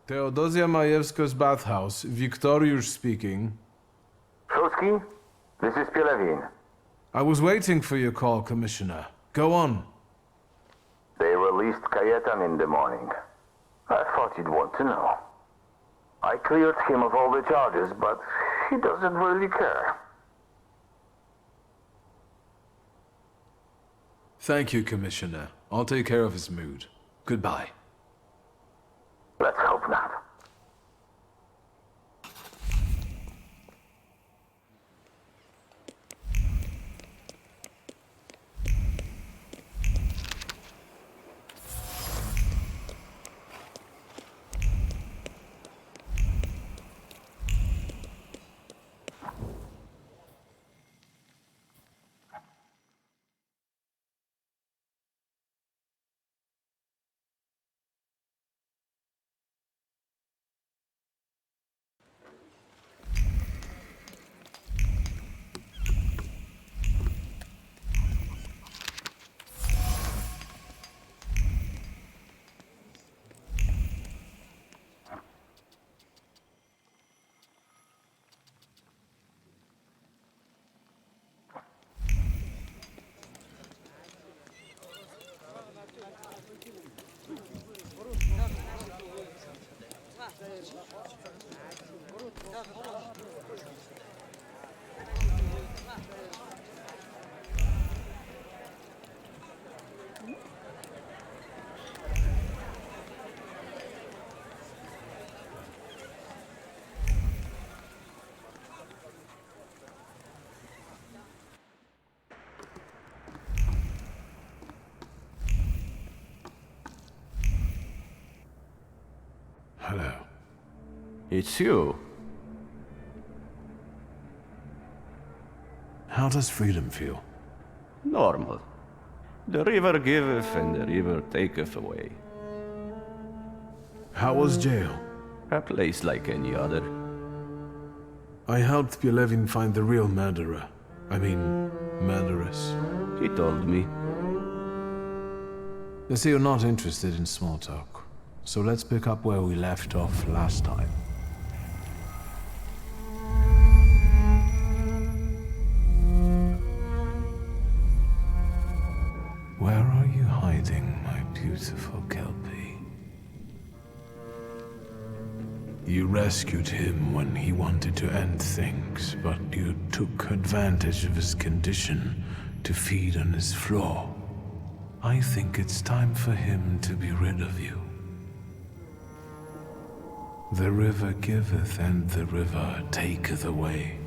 Teodosia Majewska's bathhouse. Wiktoriusz speaking. Szulski, this is Pt8. I was waiting for your call, Commissioner. Go on. They released Kajetan in the morning. I thought you'd want to know. I cleared him of all the charges, but he doesn't really care. Thank you, Commissioner. I'll take care of his mood. Goodbye. Let's hope not. Hello. It's you. How does freedom feel? Normal. The river giveth and the river taketh away. How was jail? A place like any other. I helped Pielevin find the real murderer. I mean, murderess. He told me. I see you're not interested in small talk. So let's pick up where we left off last time. Where are you hiding, my beautiful Kelpie? You rescued him when he wanted to end things, but you took advantage of his condition to feed on his flaw. I think it's time for him to be rid of you. The river giveth and the river taketh away.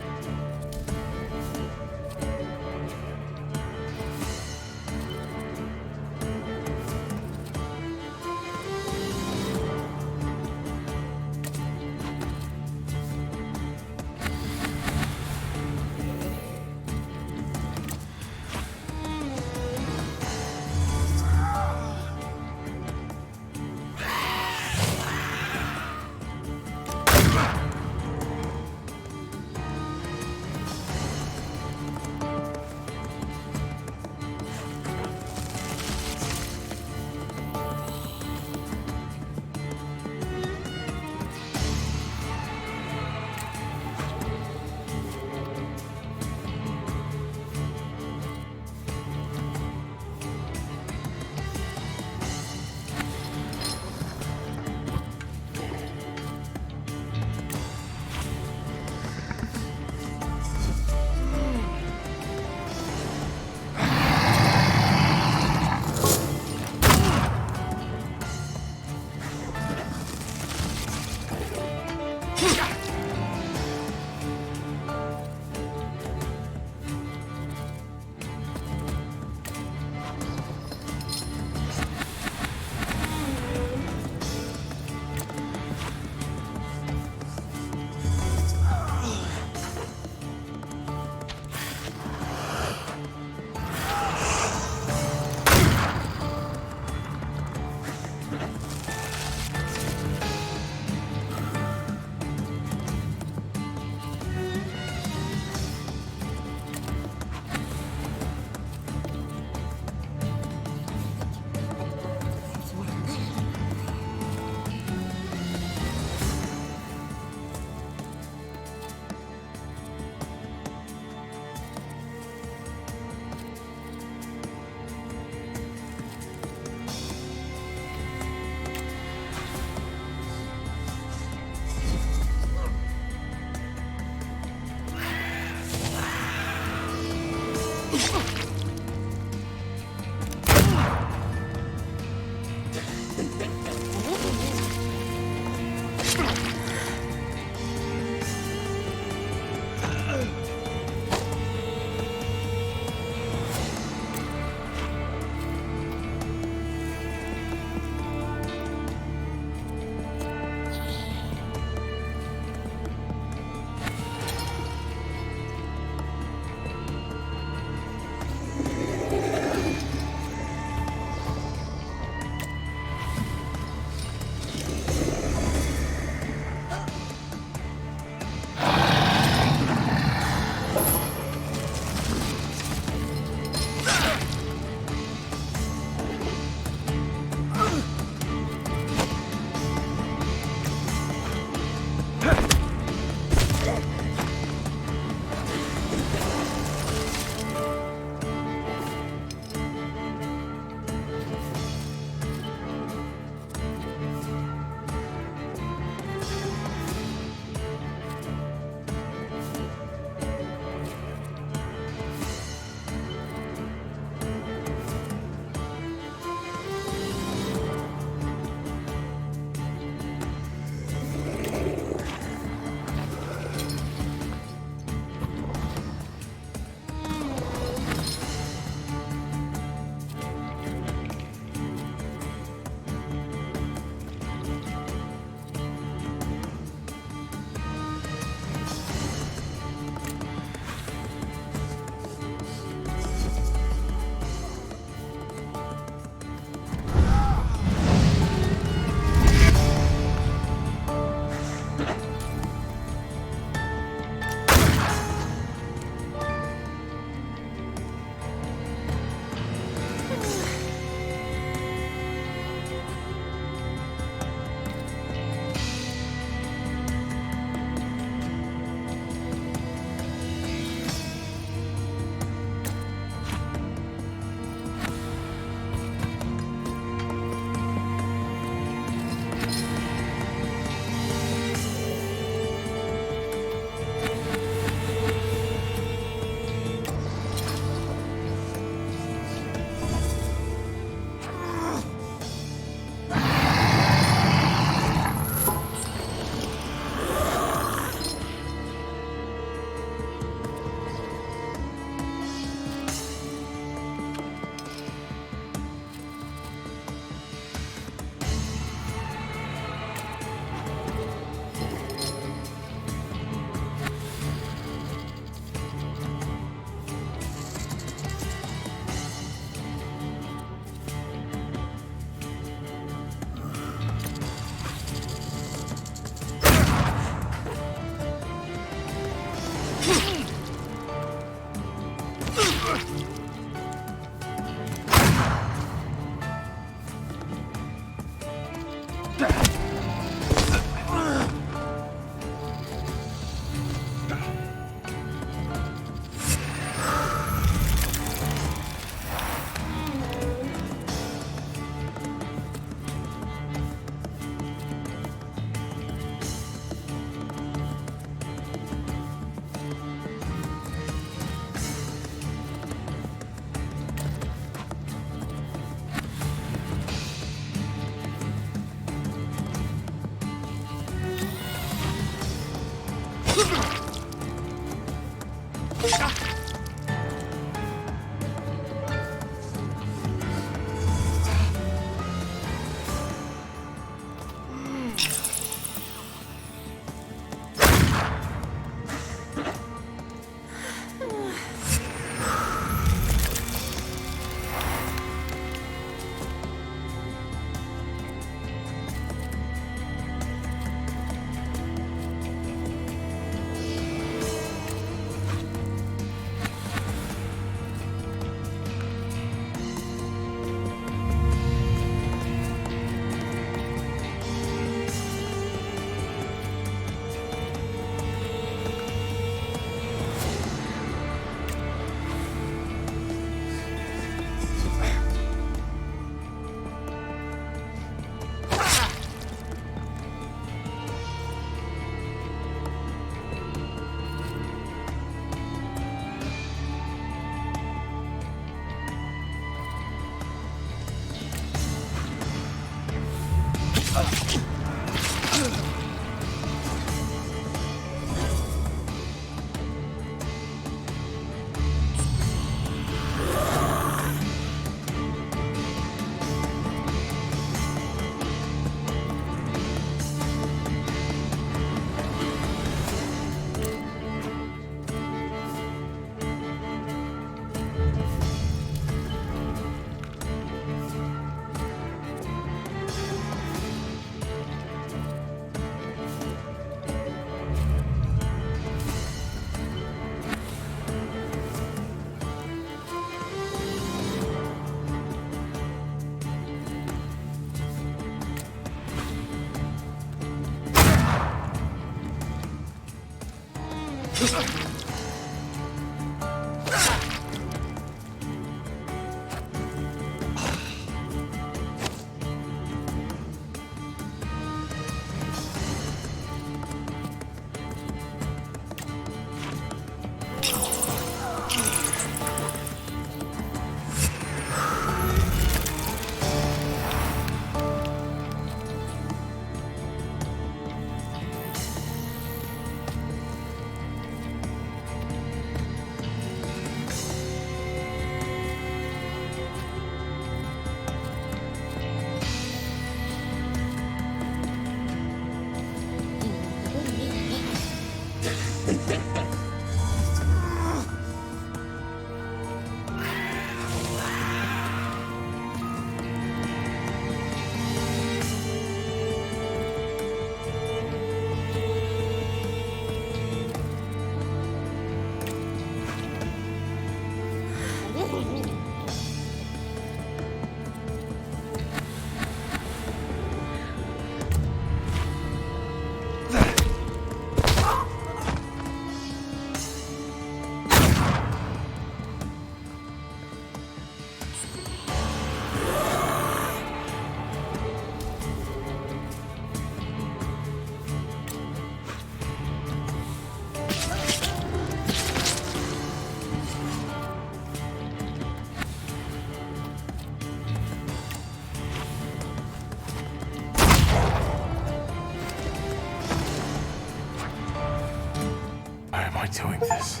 Why am I doing this?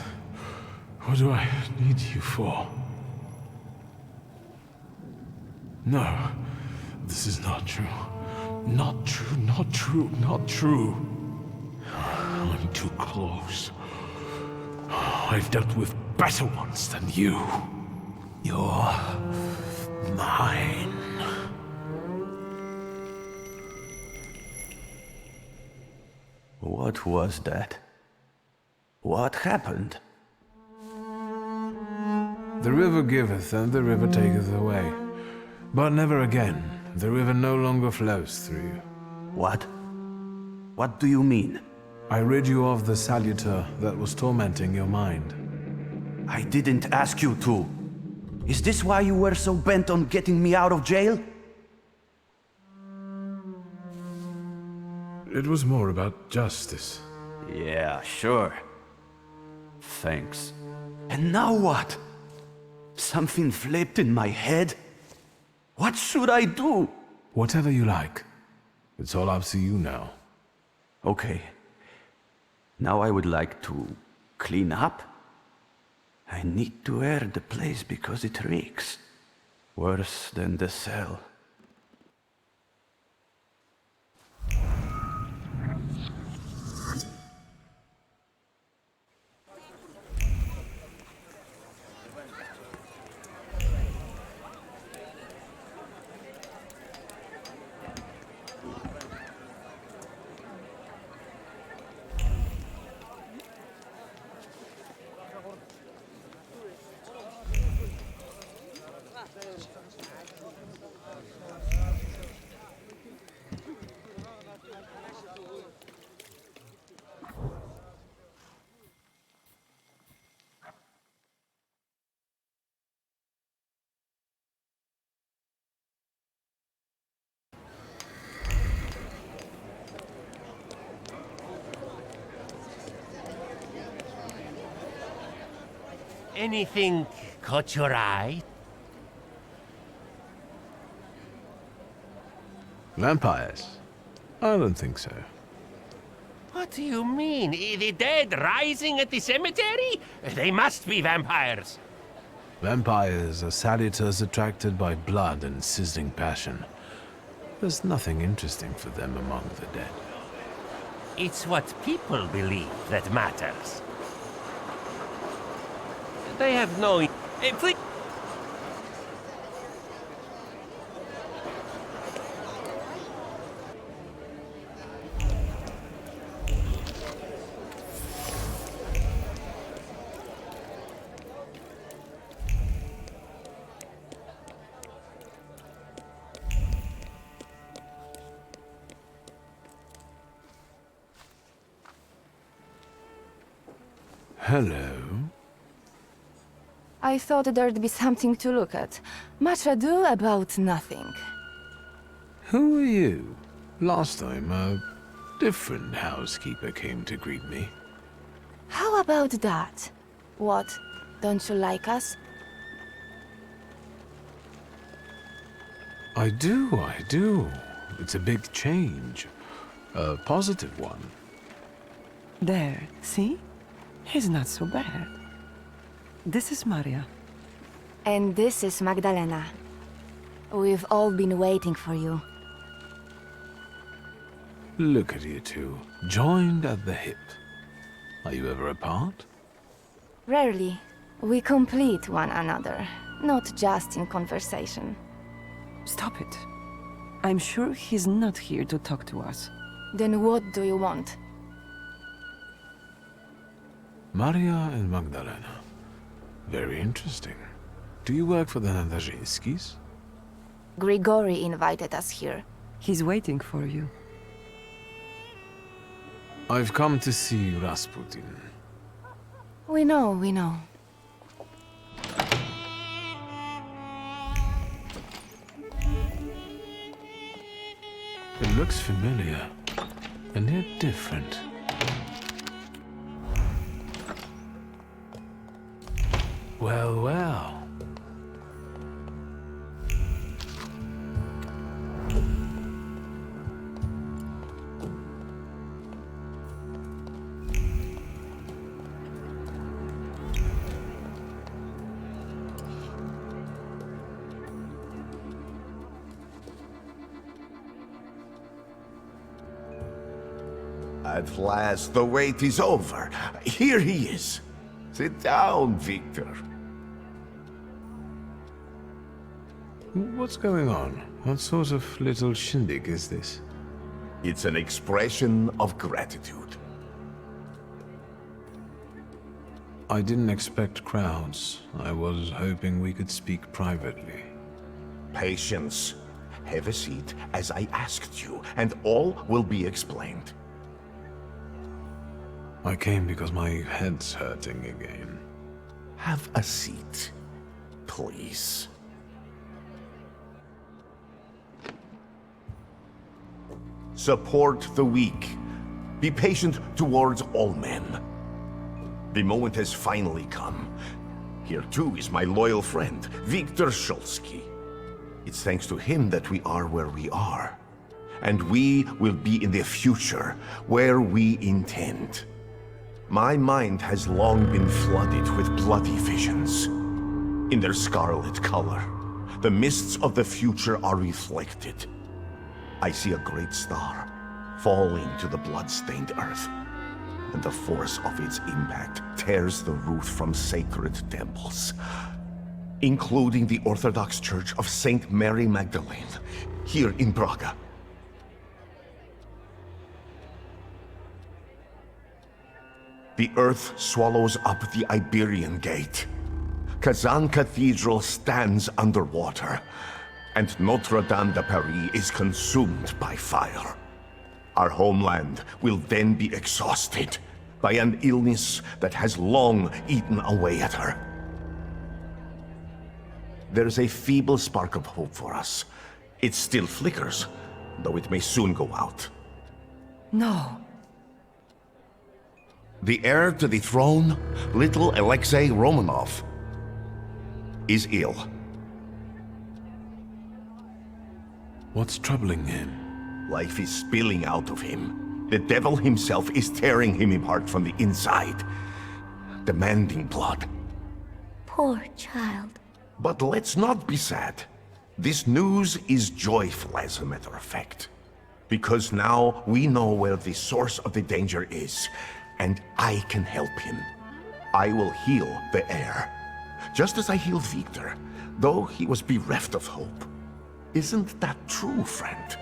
What do I need you for? No, this is not true. Not true, not true, not true. I'm too close. I've dealt with better ones than you. You're mine. What was that? What happened? The river giveth and the river taketh away. But never again. The river no longer flows through you. What? What do you mean? I rid you of the salutor that was tormenting your mind. I didn't ask you to. Is this why you were so bent on getting me out of jail? It was more about justice. Yeah, sure. Thanks. And now what? Something flipped in my head? What should I do? Whatever you like. It's all up to you now. Okay. Now I would like to clean up. I need to air the place because it reeks. Worse than the cell. Anything caught your eye? Vampires? I don't think so. What do you mean? The dead rising at the cemetery? They must be vampires. Vampires are salutors attracted by blood and sizzling passion. There's nothing interesting for them among the dead. It's what people believe that matters. They have no... please... Hello. I thought there'd be something to look at. Much ado about nothing. Who are you? Last time, a different housekeeper came to greet me. How about that? What? Don't you like us? I do. It's a big change. A positive one. There, see? He's not so bad. This is Maria. And this is Magdalena. We've all been waiting for you. Look at you two, joined at the hip. Are you ever apart? Rarely. We complete one another, not just in conversation. Stop it. I'm sure he's not here to talk to us. Then what do you want? Maria and Magdalena. Very interesting. Do you work for the Nadarzyńskis? Grigori invited us here. He's waiting for you. I've come to see Rasputin. We know. It looks familiar, and yet different. Well. At last, the wait is over. Here he is. Sit down, Victor. What's going on? What sort of little shindig is this? It's an expression of gratitude. I didn't expect crowds. I was hoping we could speak privately. Patience. Have a seat, as I asked you, and all will be explained. I came because my head's hurting again. Have a seat, please. Support the weak. Be patient towards all men. The moment has finally come. Here too is my loyal friend, Victor Szulski. It's thanks to him that we are where we are. And we will be in the future, where we intend. My mind has long been flooded with bloody visions. In their scarlet color, the mists of the future are reflected. I see a great star falling to the blood-stained earth, and the force of its impact tears the roof from sacred temples, including the Orthodox Church of Saint Mary Magdalene, here in Praga. The earth swallows up the Iberian Gate. Kazan Cathedral stands underwater, and Notre Dame de Paris is consumed by fire. Our homeland will then be exhausted by an illness that has long eaten away at her. There's a feeble spark of hope for us. It still flickers, though it may soon go out. No. The heir to the throne, little Alexei Romanov, is ill. What's troubling him? Life is spilling out of him. The devil himself is tearing him apart from the inside, demanding blood. Poor child. But let's not be sad. This news is joyful, as a matter of fact. Because now we know where the source of the danger is, and I can help him. I will heal the heir, just as I healed Victor, though he was bereft of hope. Isn't that true, friend?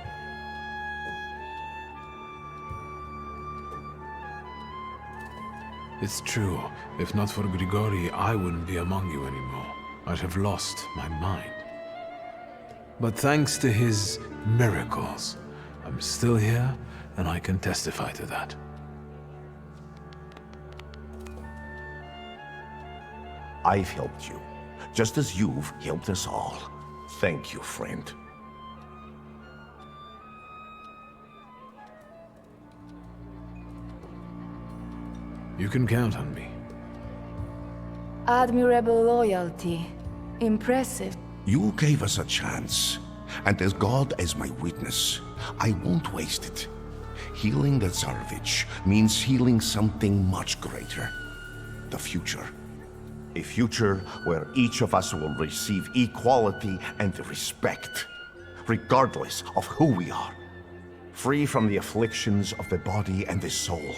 It's true. If not for Grigori, I wouldn't be among you anymore. I'd have lost my mind. But thanks to his miracles, I'm still here, and I can testify to that. I've helped you, just as you've helped us all. Thank you, friend. You can count on me. Admirable loyalty. Impressive. You gave us a chance, and as God as my witness, I won't waste it. Healing the Tsarevich means healing something much greater. The future. A future where each of us will receive equality and respect, regardless of who we are. Free from the afflictions of the body and the soul.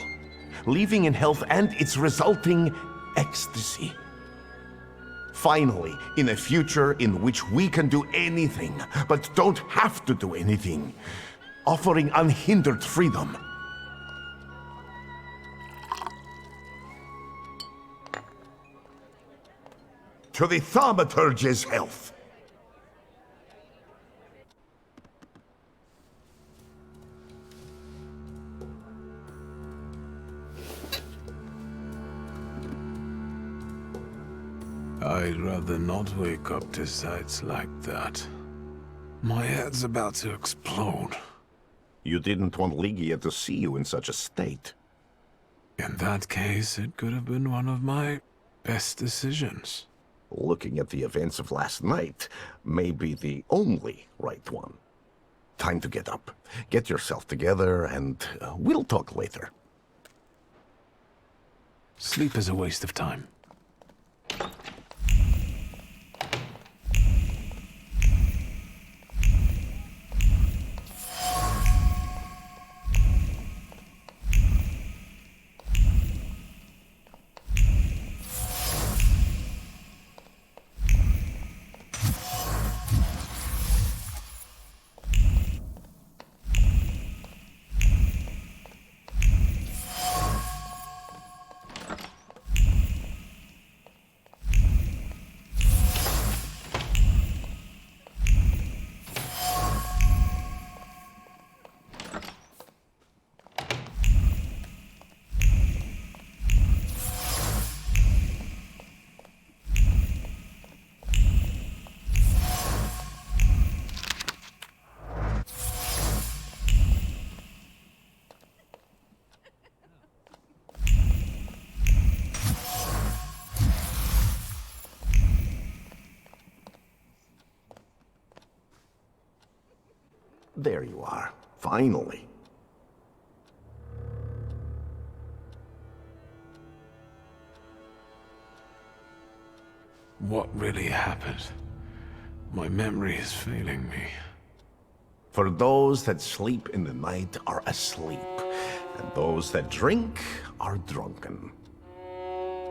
Living in health and its resulting ecstasy. Finally, in a future in which we can do anything, but don't have to do anything. Offering unhindered freedom. To the Thaumaturge's health. I'd rather not wake up to sights like that. My head's about to explode. You didn't want Ligia to see you in such a state. In that case, it could have been one of my best decisions. Looking at the events of last night may be the only right one. Time to get up. Get yourself together, and we'll talk later. Sleep is a waste of time. There you are, finally. What really happened? My memory is failing me. For those that sleep in the night are asleep, and those that drink are drunken.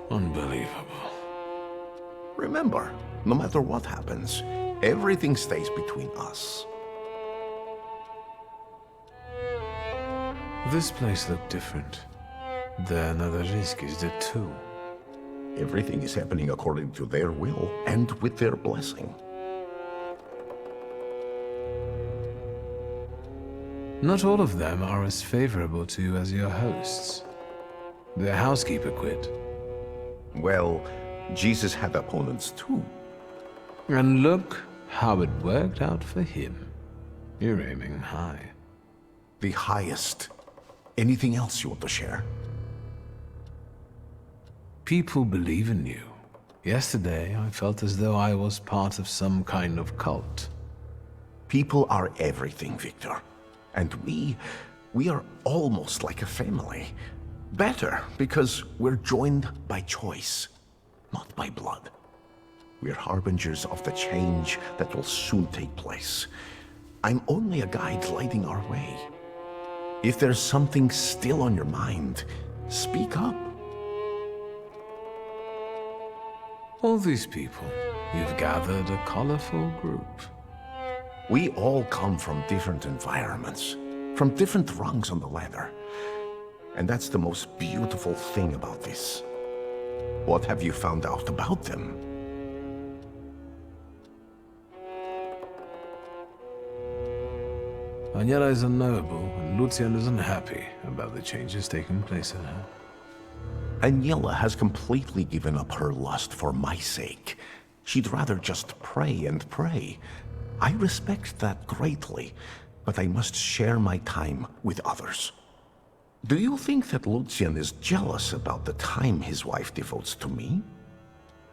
Unbelievable. Remember, no matter what happens, everything stays between us. This place looked different. The Nadariskis did too. Everything is happening according to their will and with their blessing. Not all of them are as favorable to you as your hosts. Their housekeeper quit. Well, Jesus had opponents too. And look how it worked out for him. You're aiming high. The highest. Anything else you want to share? People believe in you. Yesterday, I felt as though I was part of some kind of cult. People are everything, Victor. And we are almost like a family. Better, because we're joined by choice, not by blood. We're harbingers of the change that will soon take place. I'm only a guide lighting our way. If there's something still on your mind, speak up. All these people, you've gathered a colorful group. We all come from different environments, from different rungs on the ladder. And that's the most beautiful thing about this. What have you found out about them? Aniela is unknowable, and Lucian is unhappy about the changes taking place in her. Aniela has completely given up her lust for my sake. She'd rather just pray and pray. I respect that greatly, but I must share my time with others. Do you think that Lucian is jealous about the time his wife devotes to me?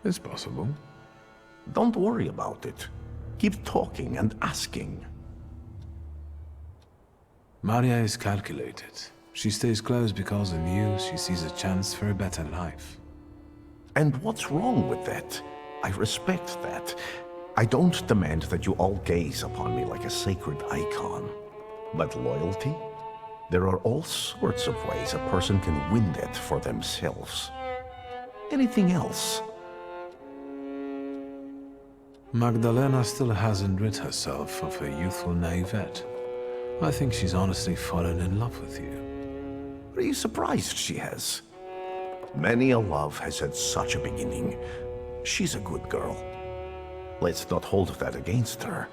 It's possible. Don't worry about it. Keep talking and asking. Maria is calculated. She stays close because in you she sees a chance for a better life. And what's wrong with that? I respect that. I don't demand that you all gaze upon me like a sacred icon. But loyalty? There are all sorts of ways a person can win that for themselves. Anything else? Magdalena still hasn't rid herself of her youthful naivete. I think she's honestly fallen in love with you. Are you surprised she has? Many a love has had such a beginning. She's a good girl. Let's not hold that against her.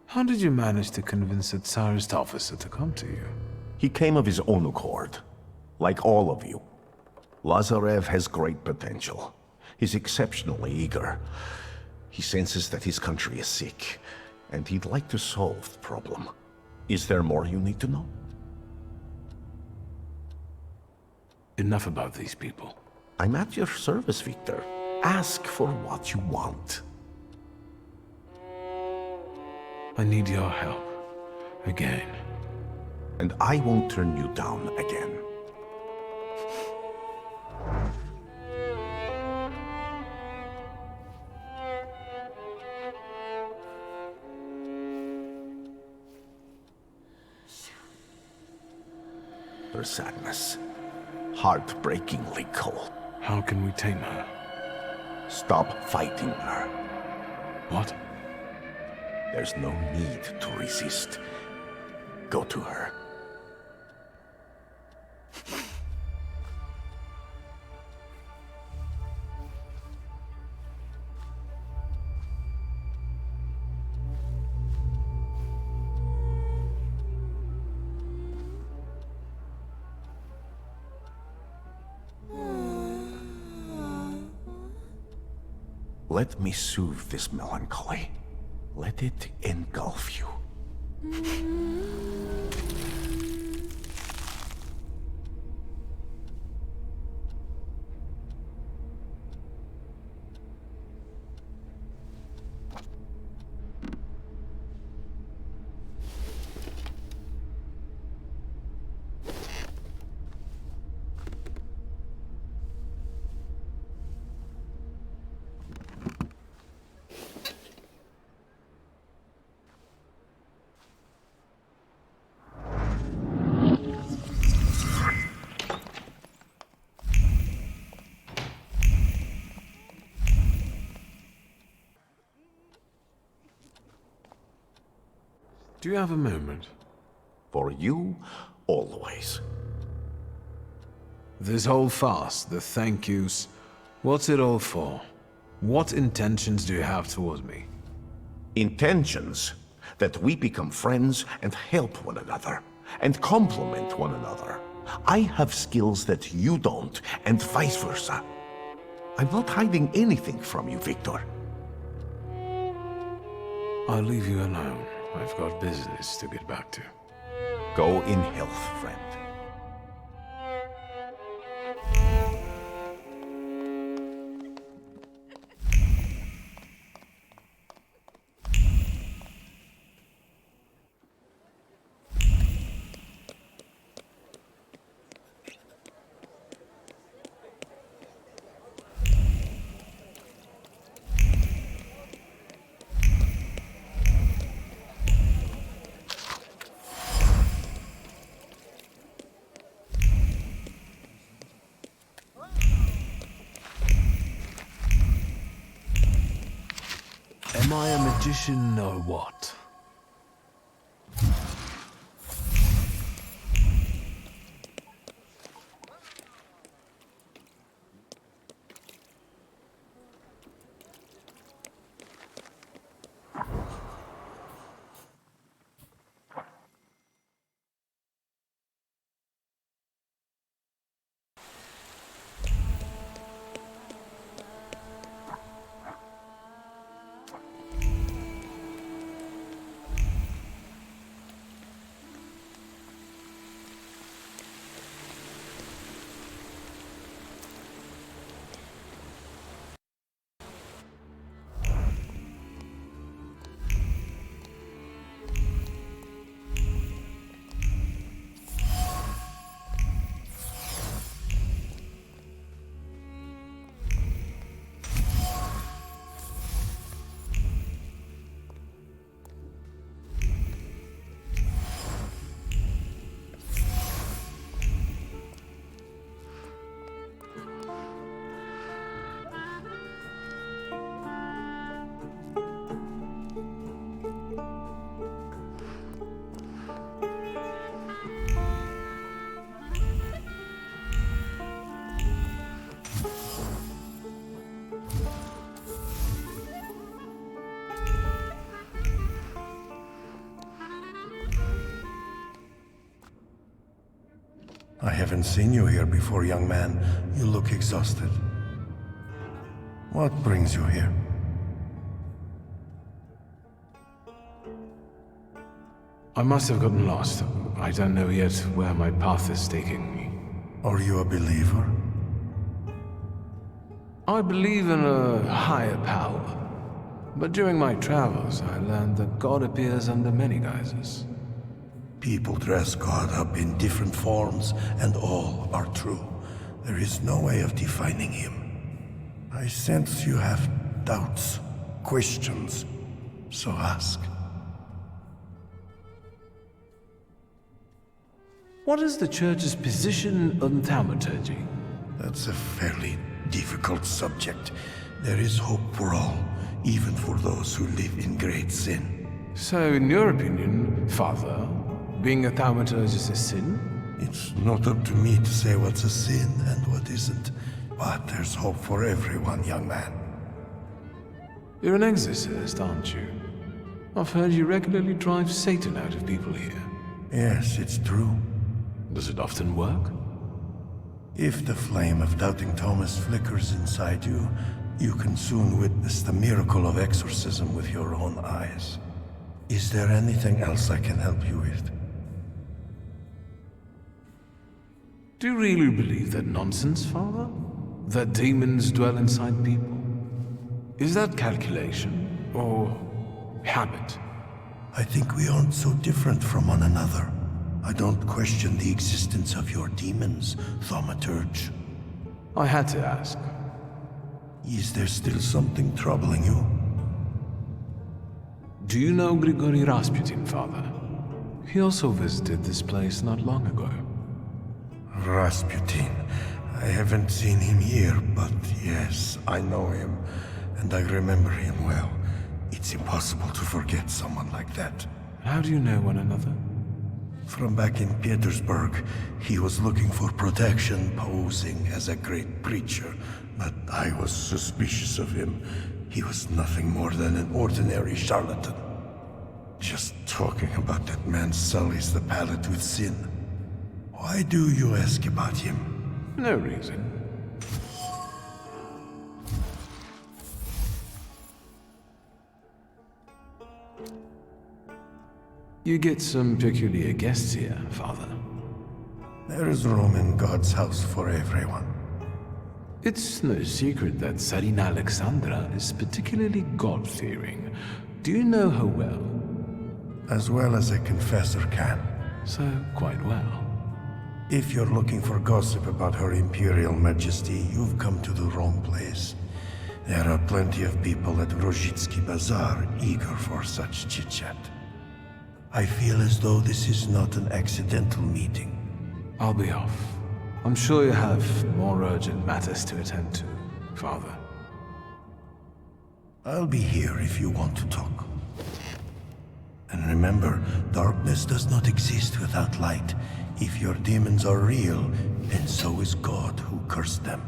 How did you manage to convince the Tsarist officer to come to you? He came of his own accord, like all of you. Lazarev has great potential. He's exceptionally eager. He senses that his country is sick, and he'd like to solve the problem. Is there more you need to know? Enough about these people. I'm at your service, Victor. Ask for what you want. I need your help. Again. And I won't turn you down again. Her sadness. Heartbreakingly cold. How can we tame her? Stop fighting her. What? There's no need to resist. Go to her. Let me soothe this melancholy. Let it engulf you. Do you have a moment? For you, always. This whole farce, the thank yous, what's it all for? What intentions do you have toward me? Intentions that we become friends and help one another, and complement one another. I have skills that you don't, and vice versa. I'm not hiding anything from you, Victor. I'll leave you alone. I've got business to get back to. Go in health, friend. Am I a magician or what? I haven't seen you here before, young man. You look exhausted. What brings you here? I must have gotten lost. I don't know yet where my path is taking me. Are you a believer? I believe in a higher power. But during my travels, I learned that God appears under many guises. People dress God up in different forms, and all are true. There is no way of defining him. I sense you have doubts, questions, so ask. What is the Church's position on Thaumaturge? That's a fairly difficult subject. There is hope for all, even for those who live in great sin. So, in your opinion, Father, being a Thaumaturge is a sin? It's not up to me to say what's a sin and what isn't. But there's hope for everyone, young man. You're an exorcist, aren't you? I've heard you regularly drive Satan out of people here. Yes, it's true. Does it often work? If the flame of doubting Thomas flickers inside you, you can soon witness the miracle of exorcism with your own eyes. Is there anything else I can help you with? Do you really believe that nonsense, Father? That demons dwell inside people? Is that calculation or habit? I think we aren't so different from one another. I don't question the existence of your demons, Thaumaturge. I had to ask. Is there still something troubling you? Do you know Grigory Rasputin, Father? He also visited this place not long ago. Rasputin. I haven't seen him here, but yes, I know him, and I remember him well. It's impossible to forget someone like that. How do you know one another? From back in Petersburg, he was looking for protection, posing as a great preacher, but I was suspicious of him. He was nothing more than an ordinary charlatan. Just talking about that man sullies the palate with sin. Why do you ask about him? No reason. You get some peculiar guests here, Father. There is room in God's house for everyone. It's no secret that Tsarina Alexandra is particularly God-fearing. Do you know her well? As well as a confessor can. So, quite well. If you're looking for gossip about Her Imperial Majesty, you've come to the wrong place. There are plenty of people at Rozhitsky Bazaar eager for such chit-chat. I feel as though this is not an accidental meeting. I'll be off. I'm sure you have more urgent matters to attend to, Father. I'll be here if you want to talk. And remember, darkness does not exist without light. If your demons are real, then so is God who cursed them.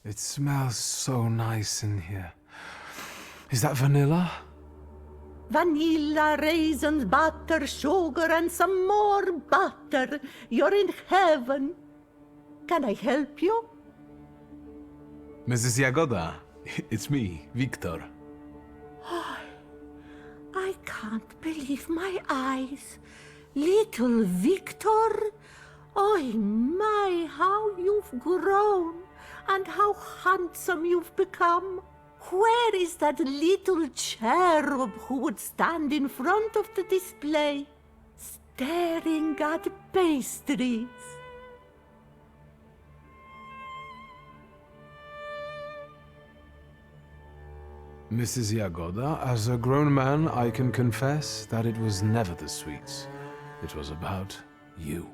It smells so nice in here. Is that vanilla? Vanilla, raisins, butter, sugar, and some more butter. You're in heaven. Can I help you? Mrs. Jagoda, it's me, Victor. I can't believe my eyes. Little Victor? Oh my, how you've grown, and how handsome you've become. Where is that little cherub who would stand in front of the display, staring at pastries? Mrs. Jagoda, as a grown man, I can confess that it was never the sweets. It was about you.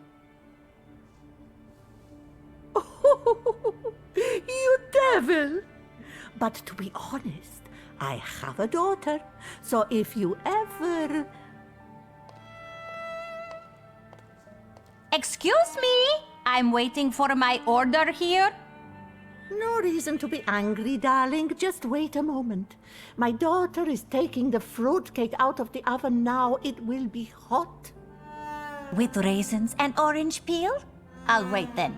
You devil! But to be honest, I have a daughter, so if you ever... Excuse me? I'm waiting for my order here. No reason to be angry, darling. Just wait a moment. My daughter is taking the fruitcake out of the oven now. It will be hot. With raisins and orange peel? I'll wait then.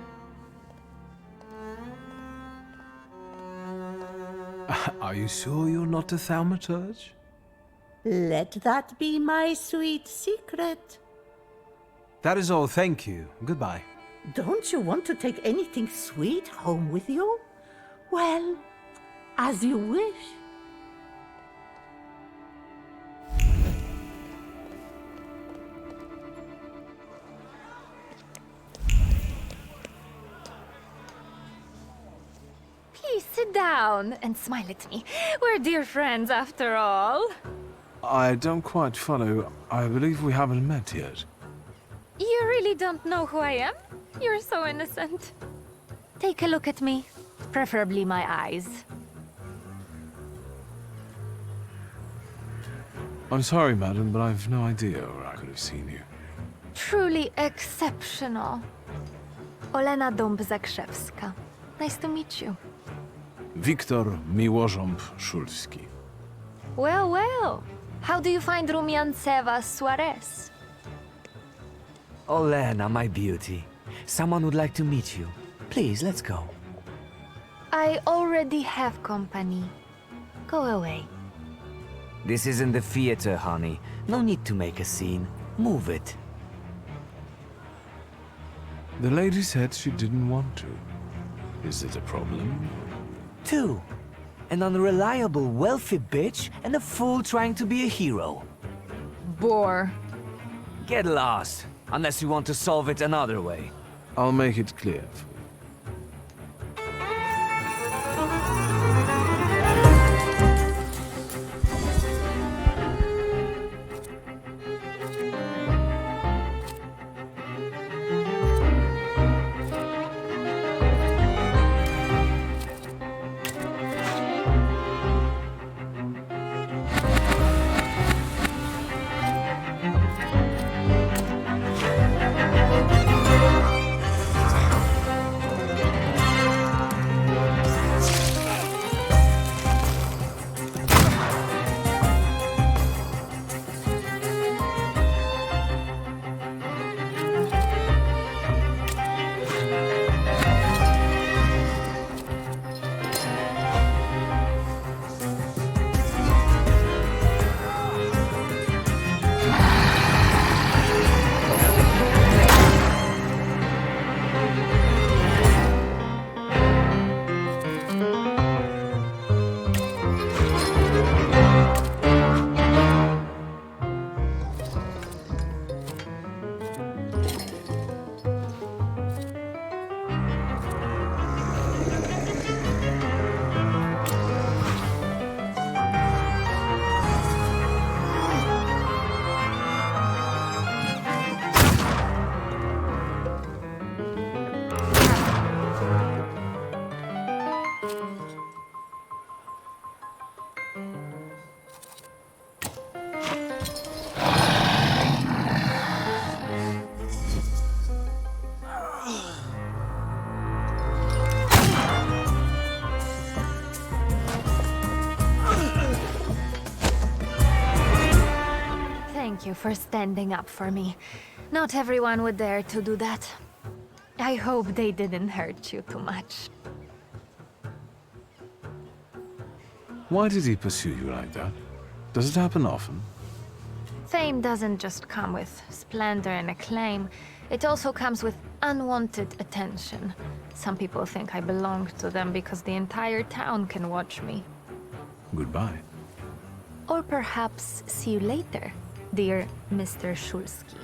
Are you sure you're not a thaumaturge? Let that be my sweet secret. That is all, thank you. Goodbye. Don't you want to take anything sweet home with you? Well, as you wish. Please sit down and smile at me. We're dear friends after all. I don't quite follow. I believe we haven't met yet. You really don't know who I am? You're so innocent. Take a look at me. Preferably my eyes. I'm sorry, madam, but I've no idea where I could have seen you. Truly exceptional. Olena Dąb-Zakrzewska. Nice to meet you. Wiktor Miłożąb-Szulski. Well, well. How do you find Rumiancewa Suarez? Olena, my beauty. Someone would like to meet you. Please, let's go. I already have company. Go away. This isn't the theater, honey. No need to make a scene. Move it. The lady said she didn't want to. Is it a problem? 2. An unreliable, wealthy bitch and a fool trying to be a hero. Bore. Get lost, unless you want to solve it another way. I'll make it clear for you. Thank you for standing up for me. Not everyone would dare to do that. I hope they didn't hurt you too much. Why did he pursue you like that? Does it happen often? Fame doesn't just come with splendor and acclaim. It also comes with unwanted attention. Some people think I belong to them because the entire town can watch me. Goodbye. Or perhaps see you later, dear Mr. Shulsky.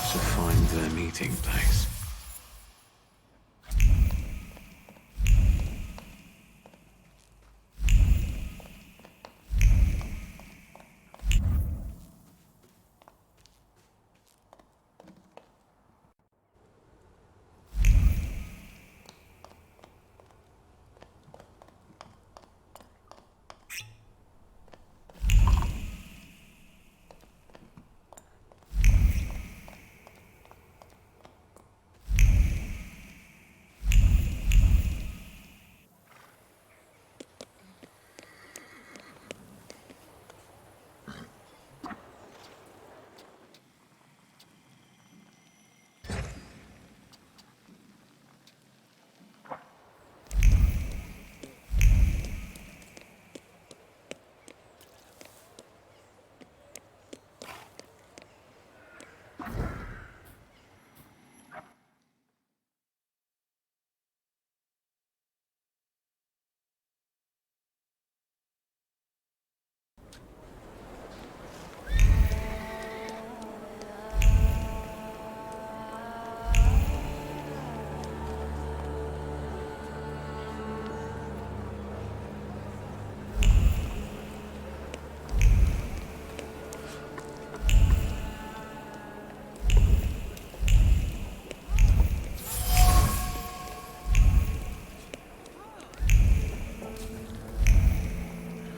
To find their meeting place.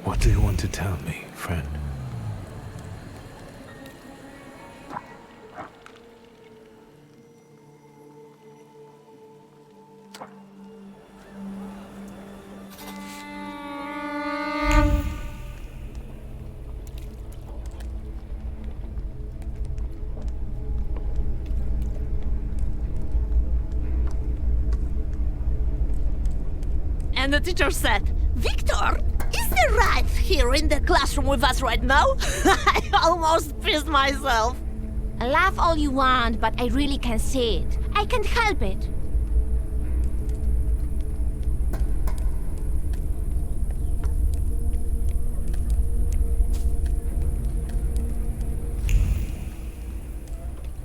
What do you want to tell me, friend? And the teacher said, Victor, is the right here in the classroom with us right now? I almost pissed myself. Laugh all you want, but I really can't see it. I can't help it.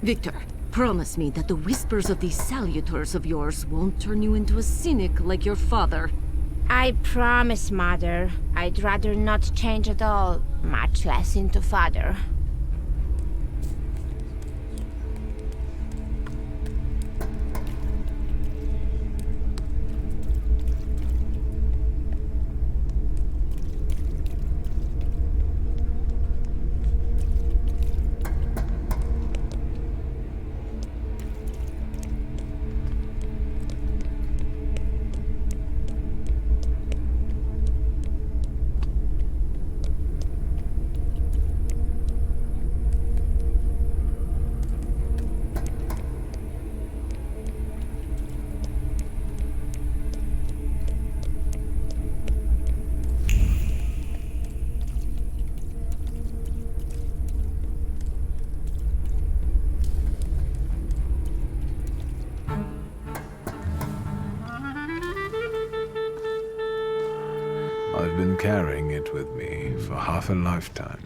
Victor, promise me that the whispers of these salutors of yours won't turn you into a cynic like your father. I promise, Mother. I'd rather not change at all, much less into Father. I've been carrying it with me for half a lifetime.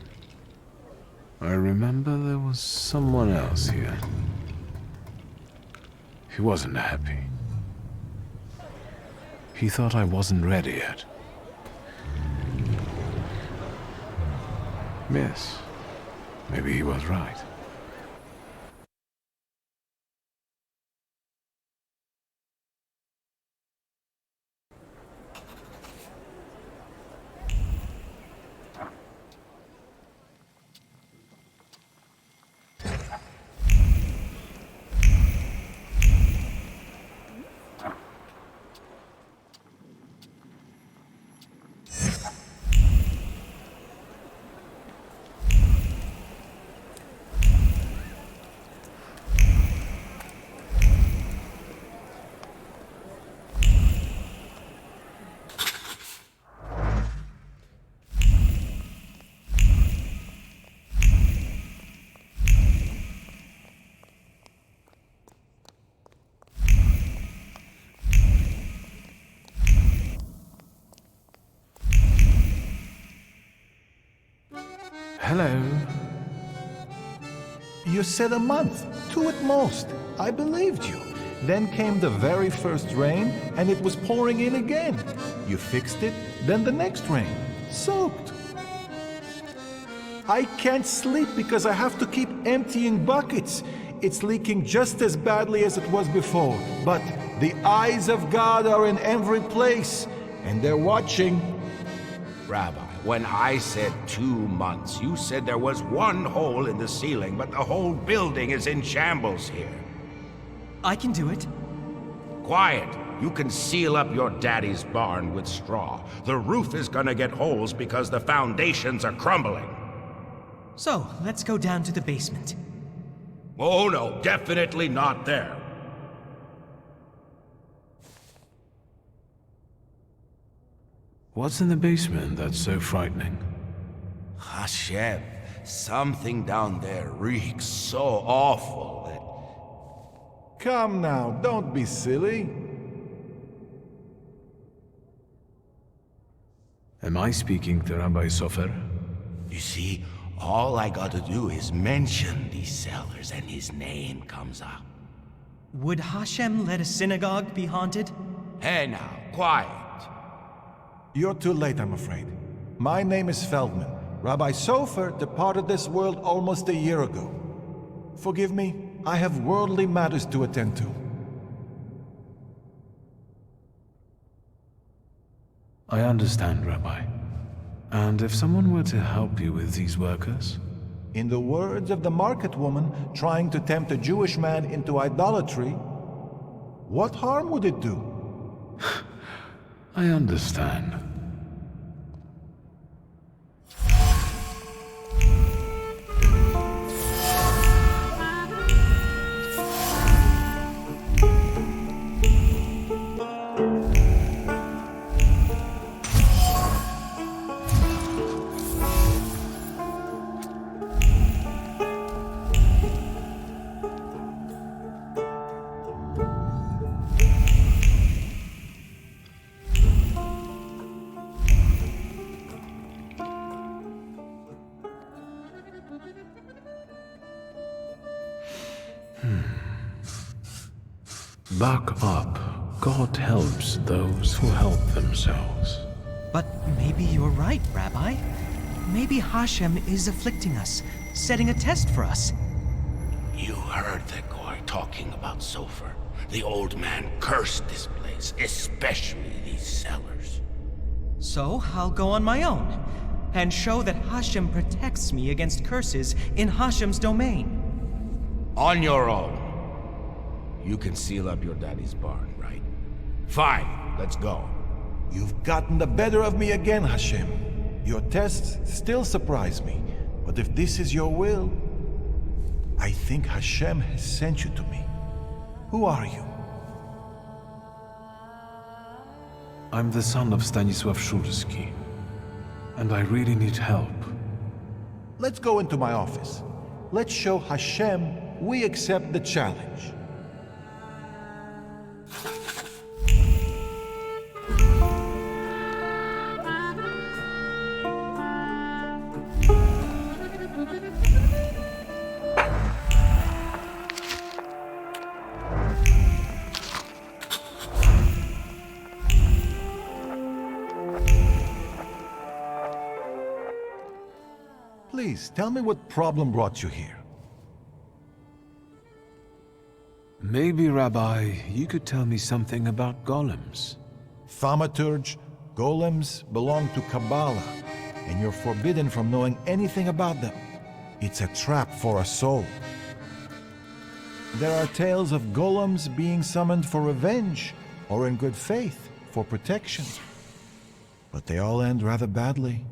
I remember there was someone else here. He wasn't happy. He thought I wasn't ready yet. Yes, maybe he was right. Hello. You said a month, 2 at most. I believed you. Then came the very first rain, and it was pouring in again. You fixed it, then the next rain. Soaked. I can't sleep because I have to keep emptying buckets. It's leaking just as badly as it was before. But the eyes of God are in every place, and they're watching. Rabbi, when I said 2 months, you said there was one hole in the ceiling, but the whole building is in shambles here. I can do it. Quiet! You can seal up your daddy's barn with straw. The roof is gonna get holes because the foundations are crumbling. So, let's go down to the basement. Oh no, definitely not there. What's in the basement that's so frightening? Hashem, something down there reeks so awful that... Come now, don't be silly. Am I speaking to Rabbi Sofer? You see, all I gotta do is mention these cellars and his name comes up. Would Hashem let a synagogue be haunted? Hey now, quiet. You're too late, I'm afraid. My name is Feldman. Rabbi Sofer departed this world almost a year ago. Forgive me, I have worldly matters to attend to. I understand, Rabbi. And if someone were to help you with these workers? In the words of the market woman trying to tempt a Jewish man into idolatry, what harm would it do? I understand. Buck up. God helps those who help themselves. But maybe you're right, Rabbi. Maybe Hashem is afflicting us, setting a test for us. You heard the guy talking about Sulfur. The old man cursed this place, especially these cellars. So I'll go on my own, and show that Hashem protects me against curses in Hashem's domain. On your own. You can seal up your daddy's barn, right? Fine, let's go. You've gotten the better of me again, Hashem. Your tests still surprise me, but if this is your will, I think Hashem has sent you to me. Who are you? I'm the son of Stanisław Szurski, and I really need help. Let's go into my office. Let's show Hashem we accept the challenge. Please, tell me what problem brought you here. Maybe, Rabbi, you could tell me something about golems. Thaumaturge, golems belong to Kabbalah, and you're forbidden from knowing anything about them. It's a trap for a soul. There are tales of golems being summoned for revenge, or in good faith, for protection. But they all end rather badly.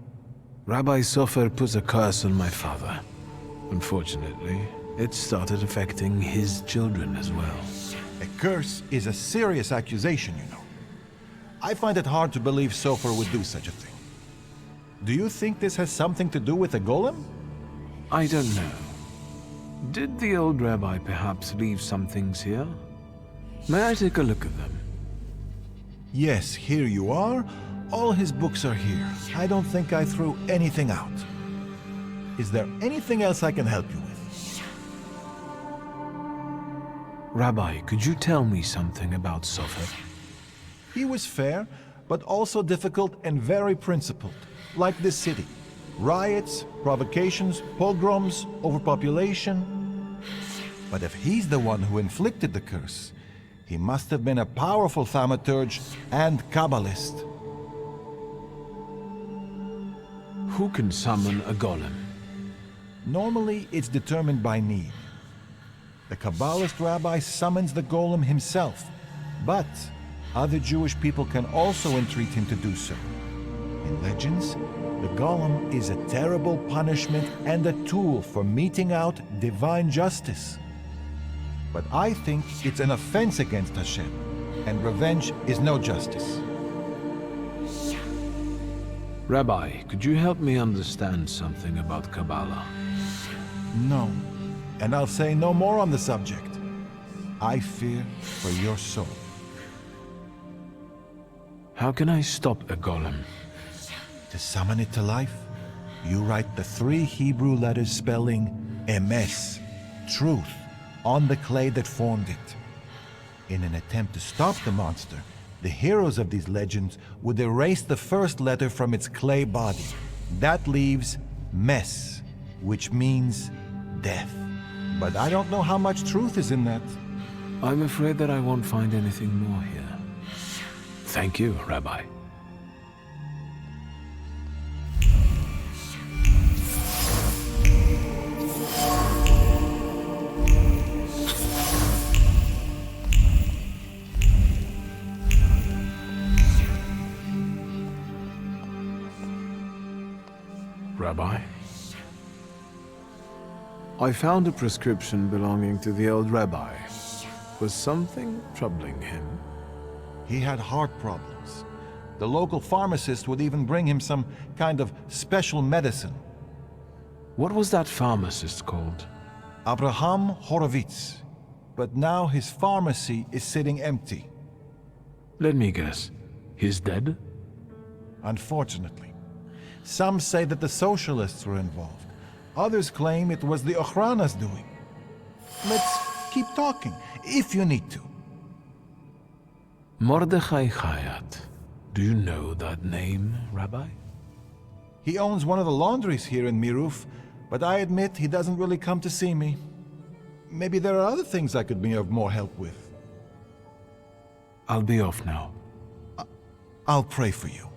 Rabbi Sofer put a curse on my father. Unfortunately, it started affecting his children as well. A curse is a serious accusation, you know. I find it hard to believe Sofer would do such a thing. Do you think this has something to do with a golem? I don't know. Did the old rabbi perhaps leave some things here? May I take a look at them? Yes, here you are. All his books are here. I don't think I threw anything out. Is there anything else I can help you with? Rabbi, could you tell me something about Sofer? He was fair, but also difficult and very principled, like this city. Riots, provocations, pogroms, overpopulation. But if he's the one who inflicted the curse, he must have been a powerful thaumaturge and Kabbalist. Who can summon a golem? Normally, it's determined by need. The Kabbalist rabbi summons the golem himself, but other Jewish people can also entreat him to do so. In legends, the golem is a terrible punishment and a tool for meting out divine justice. But I think it's an offense against Hashem, and revenge is no justice. Rabbi, could you help me understand something about Kabbalah? No, and I'll say no more on the subject. I fear for your soul. How can I stop a golem? To summon it to life, you write the 3 Hebrew letters spelling emes, truth, on the clay that formed it. In an attempt to stop the monster, the heroes of these legends would erase the first letter from its clay body. That leaves mes, which means death. But I don't know how much truth is in that. I'm afraid that I won't find anything more here. Thank you, Rabbi. Rabbi? I found a prescription belonging to the old rabbi. Was something troubling him? He had heart problems. The local pharmacist would even bring him some kind of special medicine. What was that pharmacist called? Abraham Horowitz. But now his pharmacy is sitting empty. Let me guess. He's dead? Unfortunately. Some say that the socialists were involved. Others claim it was the Ochrana's doing. Let's keep talking, if you need to. Mordechai Chayat. Do you know that name, Rabbi? He owns one of the laundries here in Miruf, but I admit he doesn't really come to see me. Maybe there are other things I could be of more help with. I'll be off now. I'll pray for you.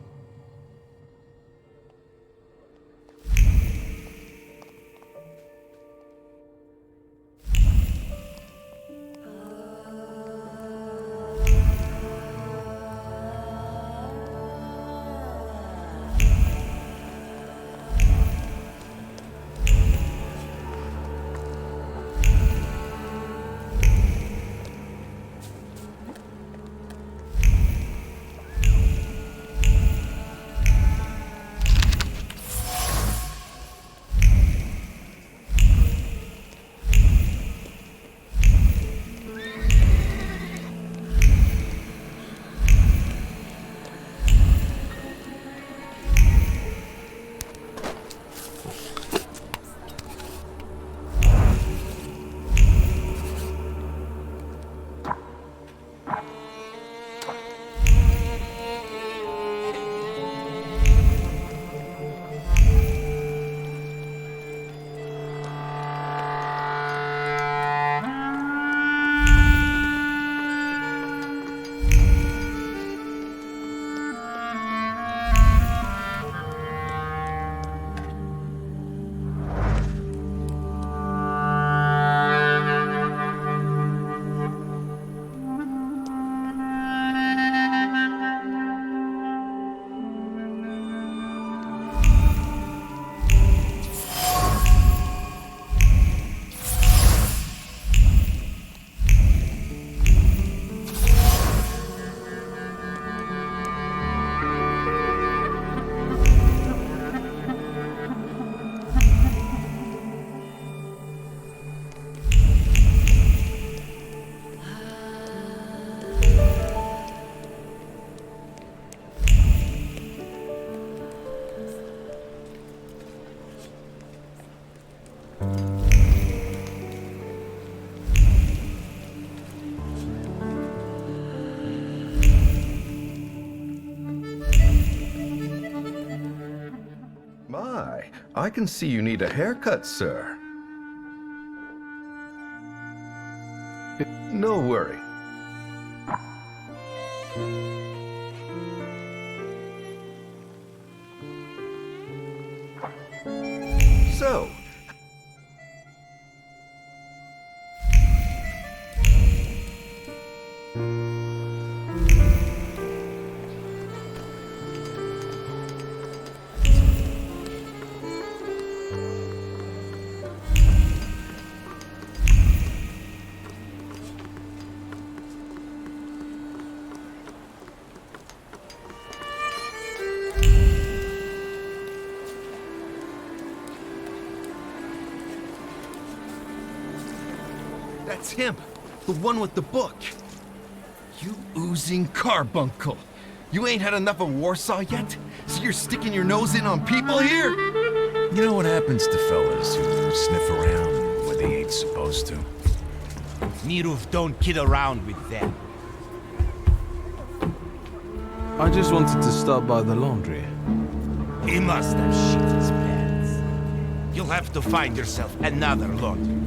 My, I can see you need a haircut, sir. No worry. So, that's him, the one with the book. You oozing carbuncle. You ain't had enough of Warsaw yet? So you're sticking your nose in on people here? You know what happens to fellas who sniff around where they ain't supposed to? Miruf don't kid around with them. I just wanted to stop by the laundry. He must have shit his pants. You'll have to find yourself another laundry.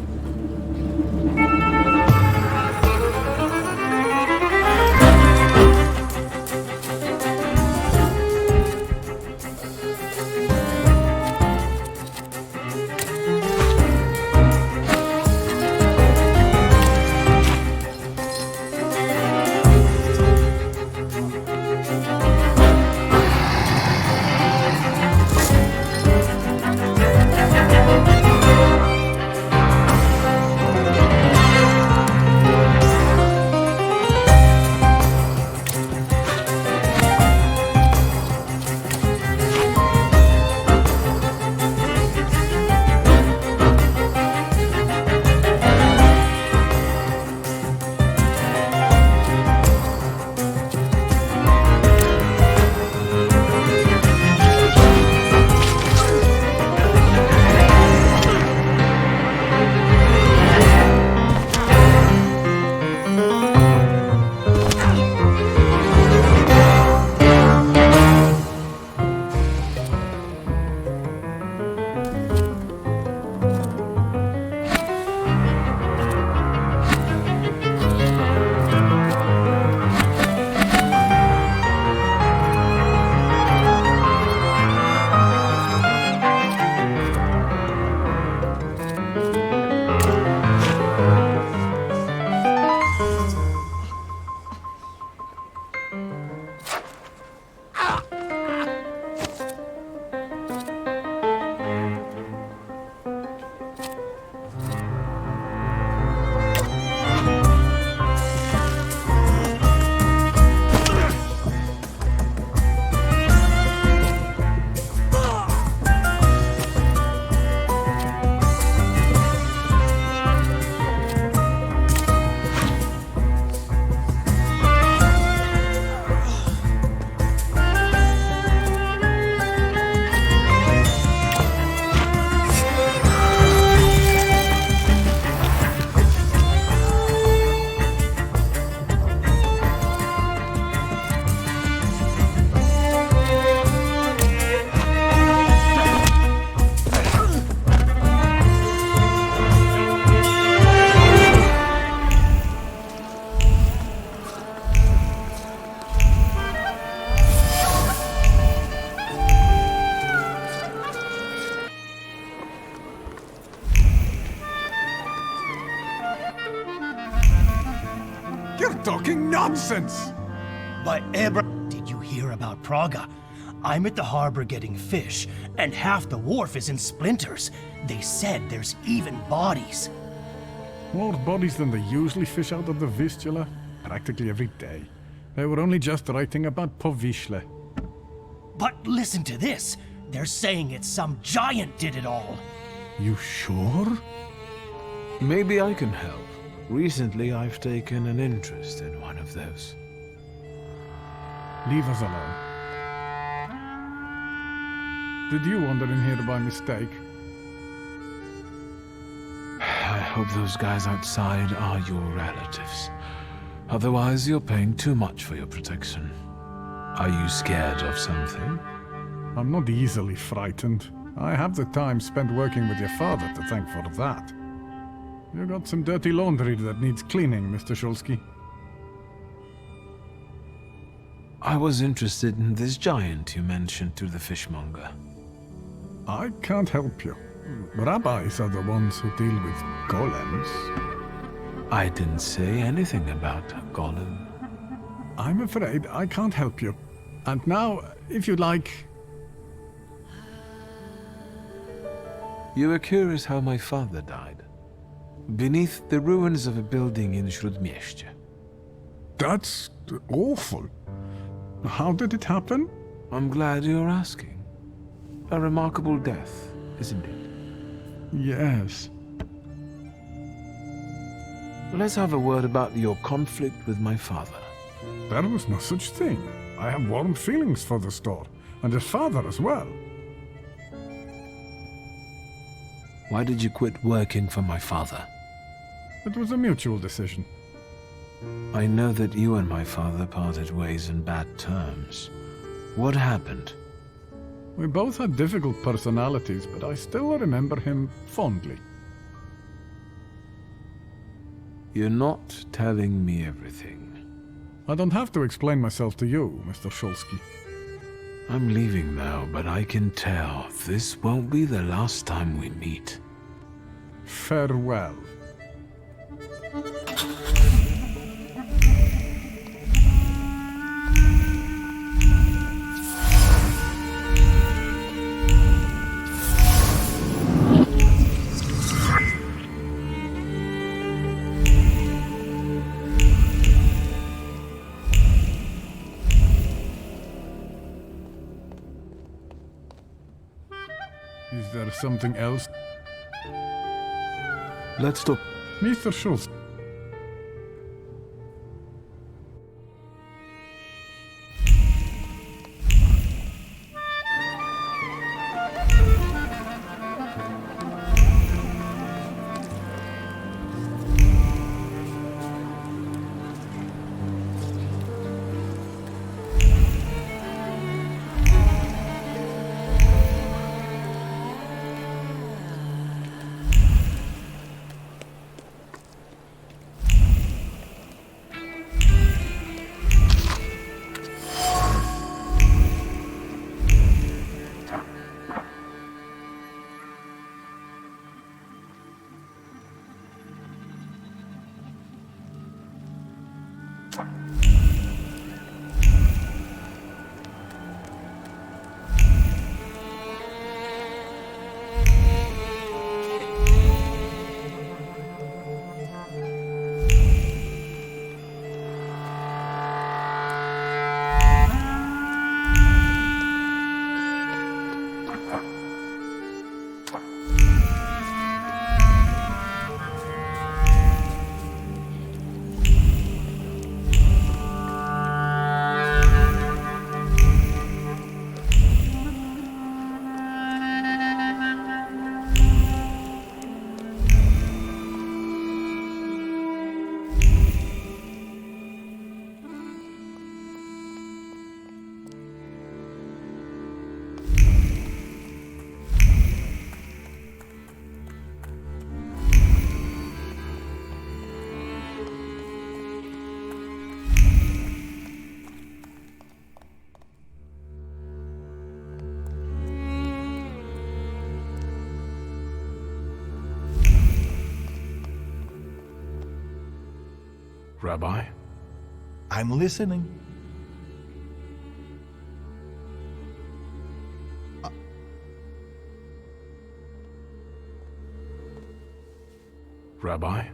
You're talking nonsense! But did you hear about Praga? I'm at the harbor getting fish, and half the wharf is in splinters. They said there's even bodies. More bodies than they usually fish out of the Vistula, practically every day. They were only just writing about Povishle. But listen to this. They're saying it's some giant did it all. You sure? Maybe I can help. Recently, I've taken an interest in one of those. Leave us alone. Did you wander in here by mistake? I hope those guys outside are your relatives. Otherwise, you're paying too much for your protection. Are you scared of something? I'm not easily frightened. I have the time spent working with your father to thank for that. You got some dirty laundry that needs cleaning, Mr. Shulsky. I was interested in this giant you mentioned to the fishmonger. I can't help you. Rabbis are the ones who deal with golems. I didn't say anything about a golem. I'm afraid I can't help you. And now, if you'd like... You were curious how my father died. Beneath the ruins of a building in Śródmieście. That's awful. How did it happen? I'm glad you're asking. A remarkable death, isn't it? Yes. Let's have a word about your conflict with my father. There was no such thing. I have warm feelings for the store, and his father as well. Why did you quit working for my father? It was a mutual decision. I know that you and my father parted ways in bad terms. What happened? We both had difficult personalities, but I still remember him fondly. You're not telling me everything. I don't have to explain myself to you, Mr. Shulsky. I'm leaving now, but I can tell this won't be the last time we meet. Farewell. Is there something else? Let's stop. Mr. Schultz. Rabbi? I'm listening. Rabbi?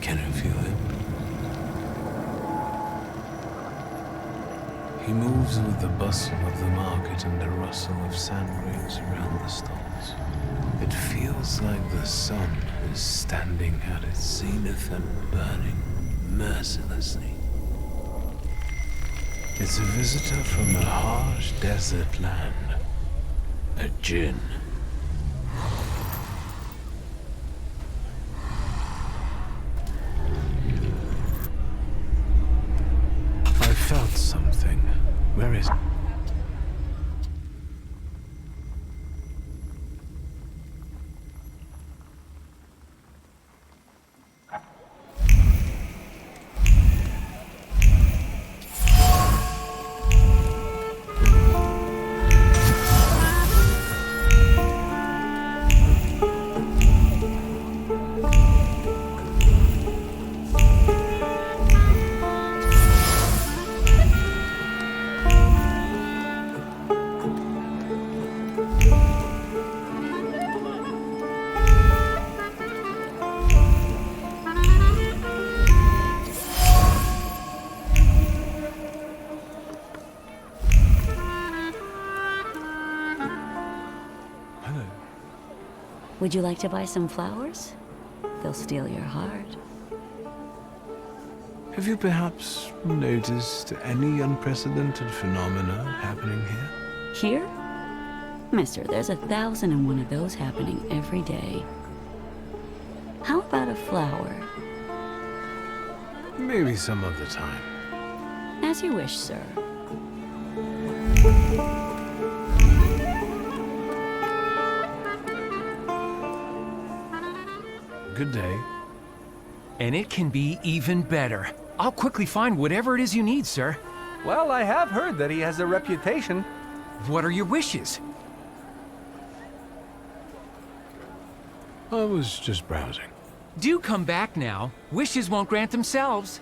Can you feel him? He moves with the bustle of the market and the rustle of sand grains around the stalls. It feels like the sun is standing at its zenith and burning mercilessly. It's a visitor from a harsh desert land. A djinn. I felt something. Where is it? Would you like to buy some flowers? They'll steal your heart. Have you perhaps noticed any unprecedented phenomena happening here? Here? Mister, there's 1,001 of those happening every day. How about a flower? Maybe some other time. As you wish, sir. Good day. And it can be even better. I'll quickly find whatever it is you need, sir. Well, I have heard that he has a reputation. What are your wishes? I was just browsing. Do come back now. Wishes won't grant themselves.